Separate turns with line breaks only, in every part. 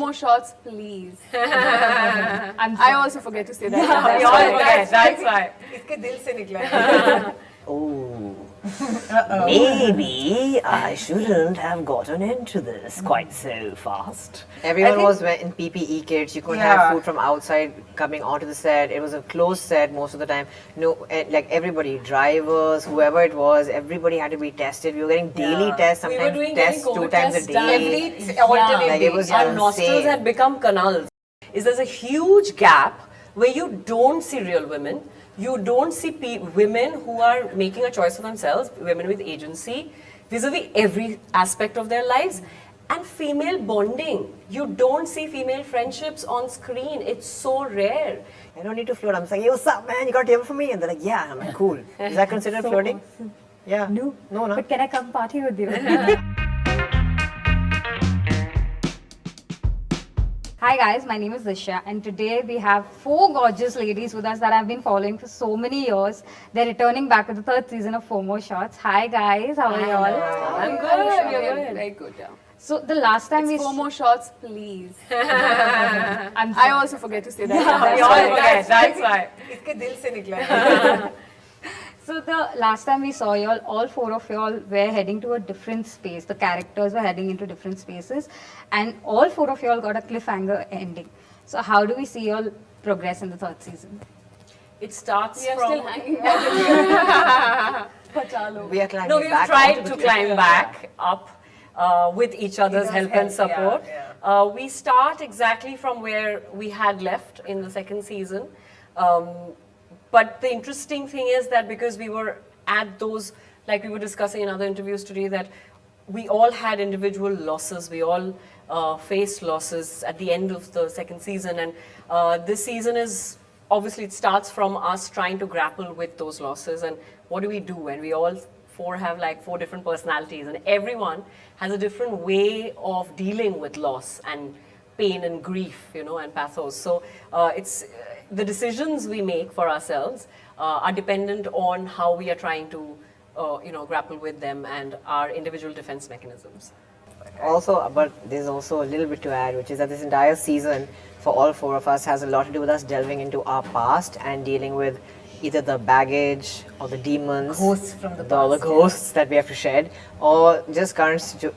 more shots, please. I also forget to say that.
Yeah, we all forget. That's why.
इसके दिल से निकला है.
Oh, maybe I shouldn't have gotten into this quite so fast. Everyone was in PPE kits. You couldn't have food from outside coming onto the set. It was a closed set most of the time. No, like everybody, drivers, whoever it was, everybody had to be tested. We were getting daily tests, sometimes tests 2 times a day.
Every alternate
Like,
day.
it was
Our nostrils had become canals. There's a huge gap where you don't see real women. You don't see women who are making a choice for themselves, women with agency, vis-a-vis every aspect of their lives. And female bonding. You don't see female friendships on screen. It's so rare.
I don't need to flirt. I'm saying, hey, what's up, man? You got a table for me? And they're like, yeah. I'm like, cool. Is that considered flirting? Yeah.
No.
No, no.
But can I come party with you? Hi guys, my name is Dishya and today we have 4 gorgeous ladies with us that I've been following for so many years. They're returning back with the 3rd season of 4 More Shots. Hi guys, how are you all?
I'm good. You're good.
Very good, yeah.
So the last time we...
4 more shots, please.
I'm
I also forget to say that.
Yeah, we all forget. That's why.
इसके दिल से निकला है.
So the last time we saw y'all, all 4 of y'all were heading to a different space. The characters were heading into different spaces and all 4 of y'all got a cliffhanger ending. So how do we see y'all progress in the 3rd season?
It starts
We are
from...
still hanging.
We are climbing
No, we've
back
tried
onto
to
the
climb back up with each other's help and support. We start exactly from where we had left in the 2nd season. But the interesting thing is that because we were at those, like we were discussing in other interviews today, that we all had individual losses. We all faced losses at the end of the 2nd season. And this season is, obviously it starts from us trying to grapple with those losses. And what do we do? And we all 4 have like 4 different personalities. And everyone has a different way of dealing with loss and pain and grief, you know, and pathos. So it's the decisions we make for ourselves are dependent on how we are trying to, you know, grapple with them and our individual defense mechanisms.
Also, but there's also a little bit to add, which is that this entire season for all 4 of us has a lot to do with us delving into our past and dealing with either the baggage or the demons,
Ghosts from the
all the
past,
ghosts that we have to shed, or just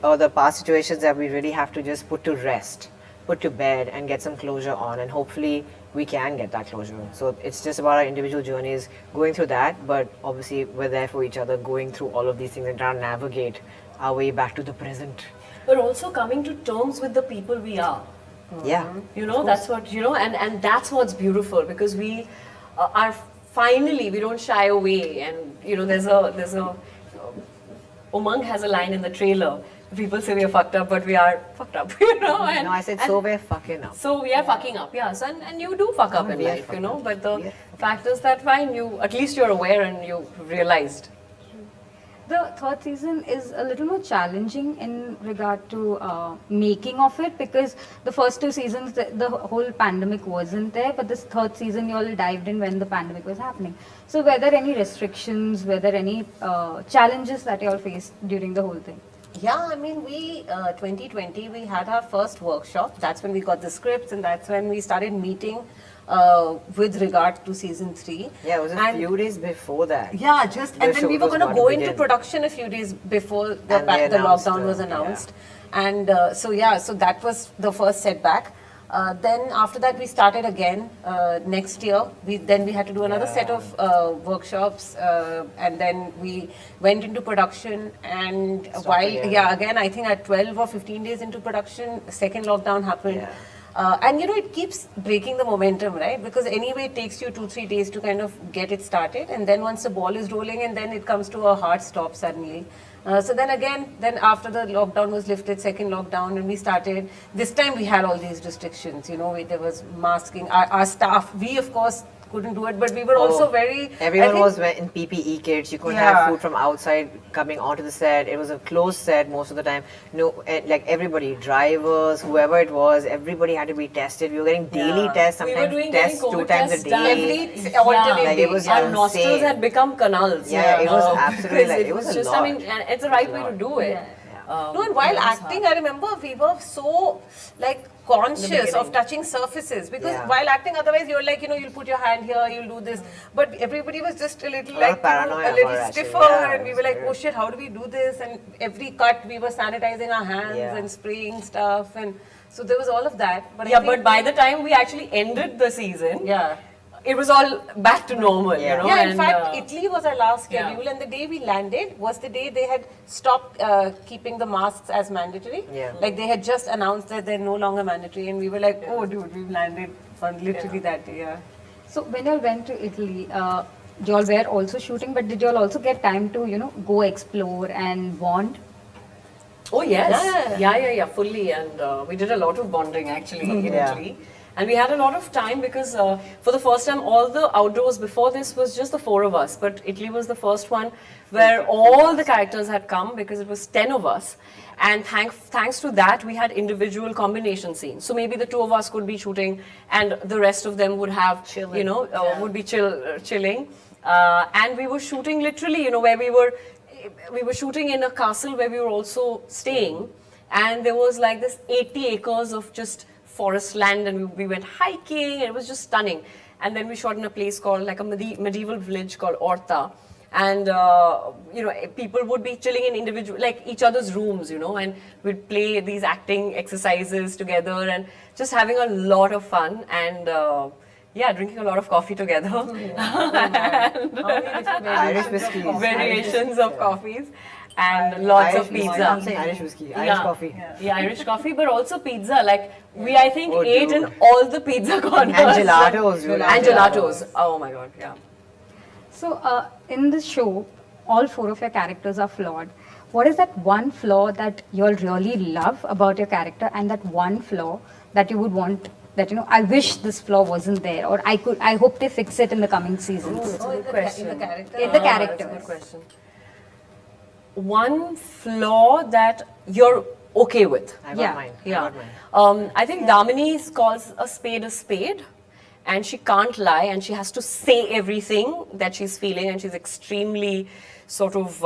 or the past situations that we really have to just put to rest, put to bed, and get some closure on, and hopefully we can get that closure. So it's just about our individual journeys, going through that, but obviously we're there for each other, going through all of these things and trying to navigate our way back to the present.
But also coming to terms with the people we are.
Yeah.
You know, that's what, you know, and that's what's beautiful, because we are finally, we don't shy away. And, you know, there's a Umang has a line in the trailer. People say we are fucked up, but we are fucked up, you know. And,
No, I said, so we're fucking up.
So we are fucking up, yeah. So, and you do fuck up in
we are
life, you
fucked
know.
up.
But the
We are
fact is that fine, you at least you're aware and you realized.
The 3rd season is a little more challenging in regard to making of it, because the first 2 seasons the whole pandemic wasn't there, but this 3rd season you all dived in when the pandemic was happening. So were there any restrictions, were there any challenges that you all faced during the whole thing?
Yeah, I mean, we 2020 we had our first workshop. That's when we got the scripts, and that's when we started meeting with regard to season 3.
Yeah, it was a few days before that.
Yeah, just and then we were going to go into production a few days before the lockdown was announced, and so that was the first setback. Then after that we started again next year. We had to do another set of workshops, and then we went into production. And again I think at 12 or 15 days into production, second lockdown happened.
Yeah.
And you know, it keeps breaking the momentum, right? Because anyway, it takes you 2-3 days to kind of get it started, and then once the ball is rolling, and then it comes to a hard stop suddenly. So then after the lockdown was lifted, second lockdown, and we started, this time we had all these restrictions, you know, there was masking, our staff, we of course couldn't do it, but we were also very...
Everyone was in PPE kits. You couldn't have food from outside coming onto the set. It was a closed set most of the time. No, like everybody, drivers, whoever it was, everybody had to be tested. We were getting daily tests, sometimes tests 2 times a day.
Every alternate
like,
day.
it was
Our nostrils
insane.
had become canals.
Yeah, it was absolutely like,
it was just,
a lot.
I mean, and it's the right way to do it.
No, and while acting, I remember we were so, like, conscious of touching surfaces, because while acting otherwise you're like, you'll put your hand here, you'll do this, but everybody was just a little like
paranoia
a little
actually,
stiffer, and we
it's
were like,
weird.
oh shit, how do we do this? And every cut we were sanitizing our hands and spraying stuff, and so there was all of that. But I think
but by the time we actually ended the season, it was all back to normal, you know.
Yeah, in
and,
fact, Italy was our last schedule, and the day we landed was the day they had stopped keeping the masks as mandatory. Like they had just announced that they're no longer mandatory, and we were like, oh, dude, we've landed on literally that day. Yeah.
So when you all went to Italy, you all were also shooting, but did you all also get time to, go explore and bond?
Oh yes, yeah, fully, and we did a lot of bonding actually in Italy. And we had a lot of time because for the first time, all the outdoors before this was just the 4 of us. But Italy was the first one where all the characters had come, because it was 10 of us. And thanks to that, we had individual combination scenes. So maybe the 2 of us could be shooting, and the rest of them would have, would be chilling. And we were shooting literally, where we were shooting in a castle where we were also staying. And there was like this 80 acres of just forest land, and we went hiking, and it was just stunning. And then we shot in a place called like a medieval village called Orta, and people would be chilling in individual, like each other's rooms, and we'd play these acting exercises together, and just having a lot of fun, and drinking a lot of coffee together.
Irish whiskey.
Variations of coffees. And lots of pizza.
I'm saying Irish whiskey, Irish coffee.
Yeah, Irish coffee, but also pizza. Like, we, I think, ate in all the pizza corners.
And gelatos.
And gelatos. Oh my god, yeah.
So in this show, all 4 of your characters are flawed. What is that one flaw that you all really love about your character, and that one flaw that you would want, that I wish this flaw wasn't there, or I hope they fix it in the coming seasons?
Oh, in the character.
In the character.
That's a good question. One flaw that you're okay with.
I got mine.
Yeah. I think Damini calls a spade, and she can't lie, and she has to say everything that she's feeling, and she's extremely sort of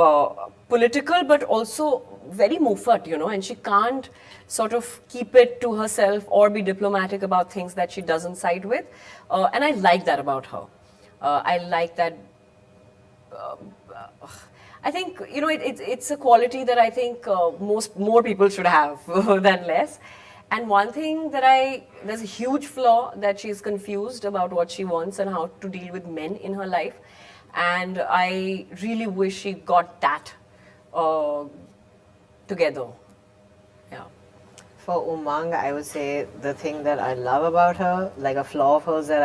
political, but also very muffat, and she can't sort of keep it to herself or be diplomatic about things that she doesn't side with. And I like that about her. I like that. I think, it's a quality that I think more people should have than less. And one thing that there's a huge flaw that she's confused about what she wants and how to deal with men in her life. And I really wish she got that together. Yeah.
For Umang, I would say the thing that I love about her, like a flaw of hers that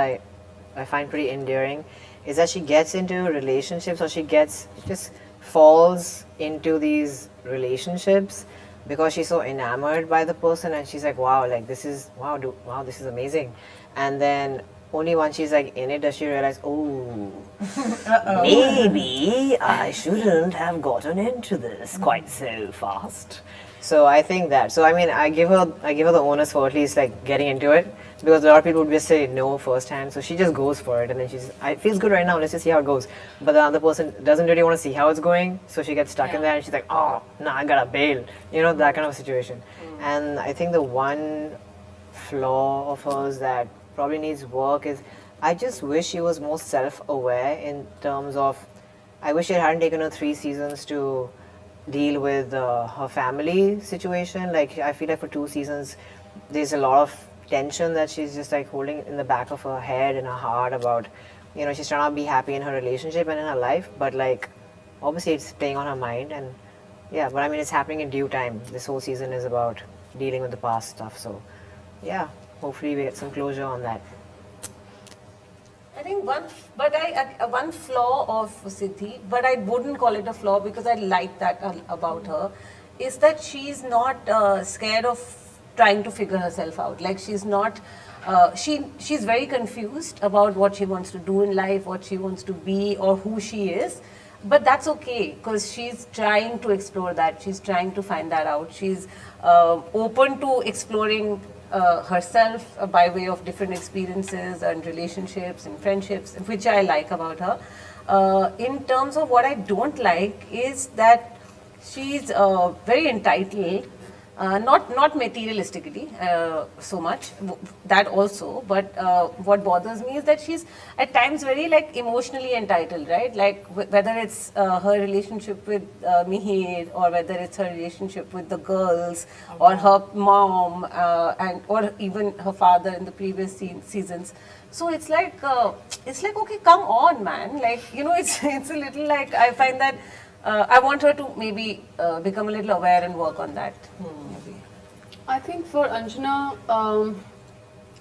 I find pretty endearing, is that she gets into relationships, or she just falls into these relationships because she's so enamored by the person, and she's like, wow, like this is amazing. And then only once she's like in it does she realize, oh, maybe I shouldn't have gotten into this quite so fast. So I think that. So I mean, I give her the onus for at least like getting into it, because a lot of people would just say no firsthand. So she just goes for it, and then it feels good right now. Let's just see how it goes. But the other person doesn't really want to see how it's going, so she gets stuck in there, and she's like, oh, nah, I gotta bail. That kind of situation. And I think the one flaw of hers that probably needs work is, I just wish she was more self-aware in terms of, I wish it hadn't taken her 3 seasons to deal with her family situation. Like, I feel like for 2 seasons, there's a lot of tension that she's just like holding in the back of her head and her heart about, she's trying to be happy in her relationship and in her life, but like, obviously it's playing on her mind, and yeah, but I mean, it's happening in due time. This whole season is about dealing with the past stuff, so yeah, hopefully we get some closure on that.
I think one flaw of Siddhi, but I wouldn't call it a flaw because I like that about her, is that she's not scared of trying to figure herself out. Like, she's not, she's very confused about what she wants to do in life, what she wants to be, or who she is. But that's okay, because she's trying to explore that. She's trying to find that out. She's open to exploring herself by way of different experiences and relationships and friendships, which I like about her. In terms of what I don't like is that she's very entitled. Not materialistically so much, that also, but what bothers me is that she's at times very like emotionally entitled, right? Like whether it's her relationship with Mihir, or whether it's her relationship with the girls, or her mom, and or even her father in the previous seasons. So it's like okay, come on, man. Like, you know, it's a little like, I find that I want her to maybe become a little aware and work on that. Maybe.
I think for Anjana,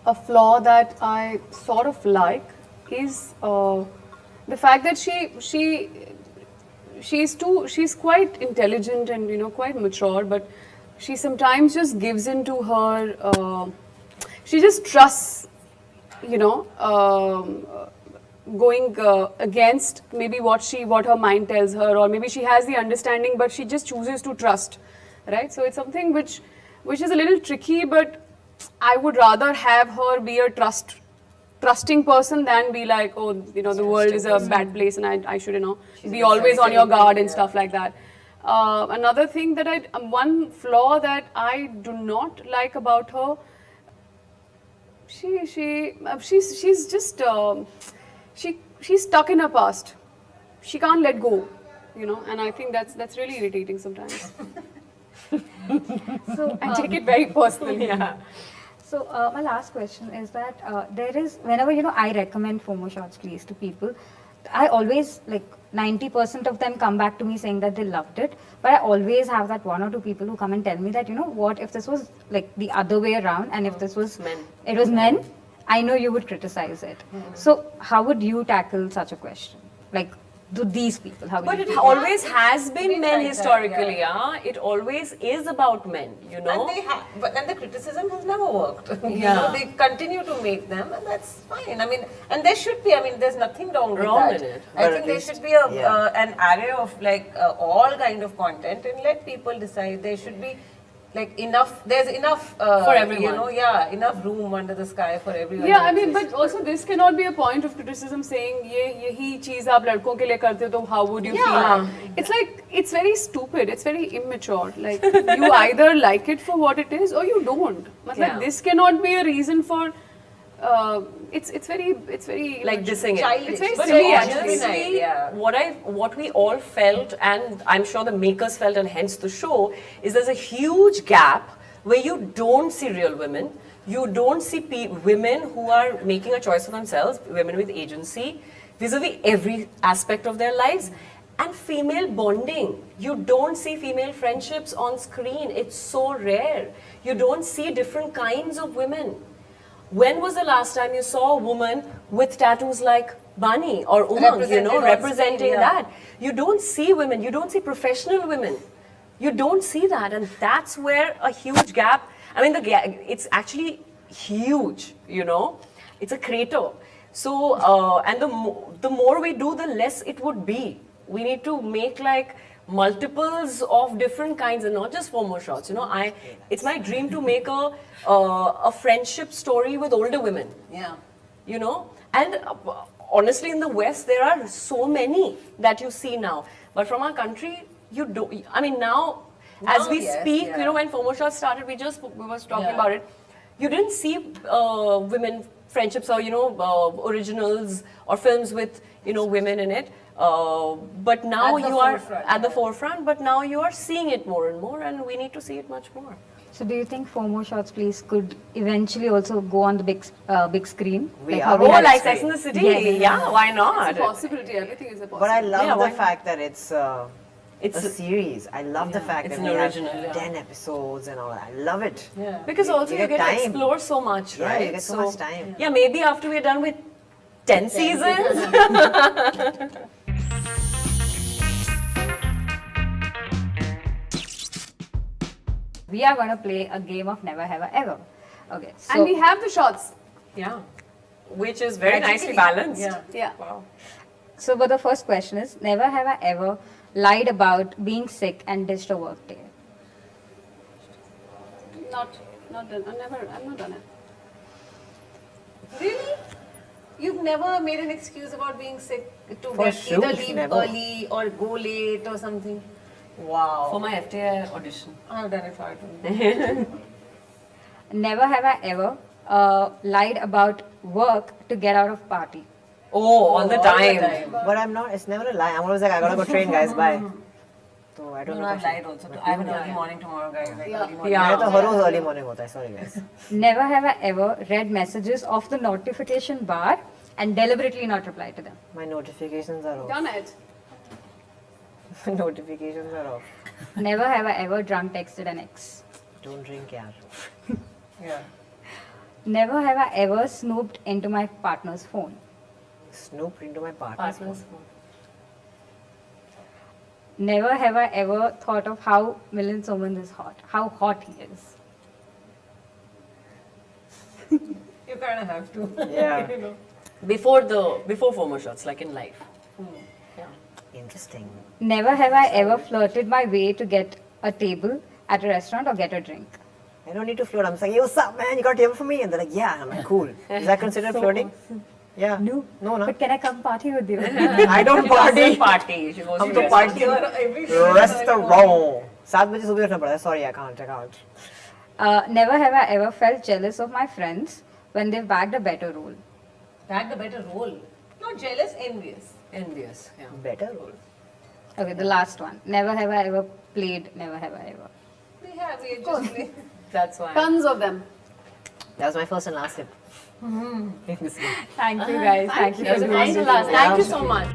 a flaw that I sort of like is the fact that she's quite intelligent and, you know, quite mature, but she sometimes just gives in to her. She just trusts, you know, going against maybe what her mind tells her, or maybe she has the understanding but she just chooses to trust, right? So it's something which is a little tricky, but I would rather have her be a trusting person than be like, oh, you know, the world is a bad place and I should, you know, be always on your guard and stuff like that. Another thing that one flaw that I do not like about her, she's just she's stuck in her past. She can't let go, you know, and I think that's really irritating sometimes.
So,
I take it very personally.
Yeah.
So my last question is that there is, whenever, you know, I recommend FOMO shots please to people, I always, like 90% of them come back to me saying that they loved it, but I always have that one or two people who come and tell me that, you know what, if this was like the other way around, and if this was it was men, I know you would criticize it. So how would you tackle such a question? Like, to these people, how would
But
you
it
do
always has been
Been
men
like that,
historically, yeah. It always is about men, you know.
And the criticism has never worked. You
Yeah.
know, they continue to make them, and that's fine. I mean, and there should be. I mean, there's nothing wrong with
Wrong
that.
in it.
I
But
think
at
there
least-
should be an array of like all kind of content, and let people decide. There should be like enough. There's enough
For everyone.
You know, yeah, enough room under the sky for everyone.
Yeah,
to
I mean,
exist.
but also this cannot be a point of criticism saying यही चीज आप लड़कों के लिए करते हो तो how would you feel? It's like, it's very stupid. It's very immature. Like, you either like it for what it is or you don't. मतलब
Yeah.
this cannot be a reason for. It's very
Like dissing it.
Childish.
It's very
But
silly,
honestly,
actually.
yeah.
What we all felt, and I'm sure the makers felt, and hence the show, is there's a huge gap where you don't see real women. You don't see women who are making a choice for themselves, women with agency, vis-a-vis every aspect of their lives. And female bonding. You don't see female friendships on screen. It's so rare. You don't see different kinds of women. When was the last time you saw a woman with tattoos like Bani or Umang, you know,
Represented on
representing
screen, yeah.
that? You don't see women, you don't see professional women. You don't see that, and that's where a huge gap, I mean, it's actually huge, you know, it's a crater. So, and the more we do, the less it would be. We need to make like multiples of different kinds, and not just FOMO shots. You know, it's my dream to make a friendship story with older women.
Yeah.
You know, and honestly, in the West, there are so many that you see now. But from our country, you don't. I mean, now as we
yes,
speak,
yeah.
you know, when FOMO shots started, we was talking
Yeah.
about it. You didn't see women friendships or, you know, originals or films with, you know, women in it. But now
At the
you are
forefront,
at the
yeah.
forefront, but now you are seeing it more and more, and we need to see it much more.
So do you think FOMO shots please could eventually also go on the big screen?
We
how
are
we
Oh,
had-
like Sex and the City?
Yes.
Yeah, why
It's
not?
a possibility. Everything is a possibility.
But I love
Yeah, why
the
not?
fact that it's
It's
a series. I love the fact
it's
that
an
we
original,
have
yeah.
10 episodes and all that. I love it.
Yeah.
Because also you get to
time.
explore so much,
Yeah,
right?
you get so much time.
Yeah, maybe after we're done with 10 seasons.
We are going to play a game of Never Have I Ever. Okay. So
And we have the shots.
Yeah. Which is very nicely balanced.
Yeah.
Yeah.
Wow.
So, but the first question is, never have I ever lied about being sick and ditched a work day.
Not done. I'm not done it.
Really? You've never made an excuse about being sick to
For
get
shoot,
either leave
never.
early or go late or something? Wow.
For my FTI audition.
I've done it for it.
Never have I ever lied about work to get out of party.
Oh, all the time.
But I'm not, it's never a lie. I'm always like, I gotta go train, guys, bye. So I don't
No,
know.
I've lied also. I have an early morning tomorrow, guys. Like early morning.
Yeah.
I thought her was early morning hota hai. Sorry, guys.
Never have I ever read messages off the notification bar and deliberately not replied to them.
My notifications are off.
Done it.
Notifications are off.
Never have I ever drunk texted an ex.
Don't drink, yaar.
Yeah.
Never have I ever snooped into my partner's phone.
Snoop into my partner's phone.
Never have I ever thought of how Milind Soman is hot, how hot he is.
You kind of have to.
Yeah.
Before formal shots, like in life.
Interesting.
Never have I ever flirted my way to get a table at a restaurant or get a drink.
I don't need to flirt. I'm just like, hey, what's up, man? You got a table for me? And they're like, yeah. I'm like, cool. Is that considered flirting? Yeah. No, no.
But can I come party with you?
I don't party.
Party. She goes
हम
to
तो party
restaurant.
restaurant. 7 बजे सुबह उठना पड़ता है. Sorry, I can't.
Never have I ever felt jealous of my friends when they've bagged a better role.
Had the better role. Not jealous, envious.
Envious. Yeah.
Better role.
Okay, the last one. Never have I ever played, never have I ever.
We have, we just play.
That's why.
Tons of them.
That was my first and last tip.
Thank you guys. Thank you for
Thank you so much.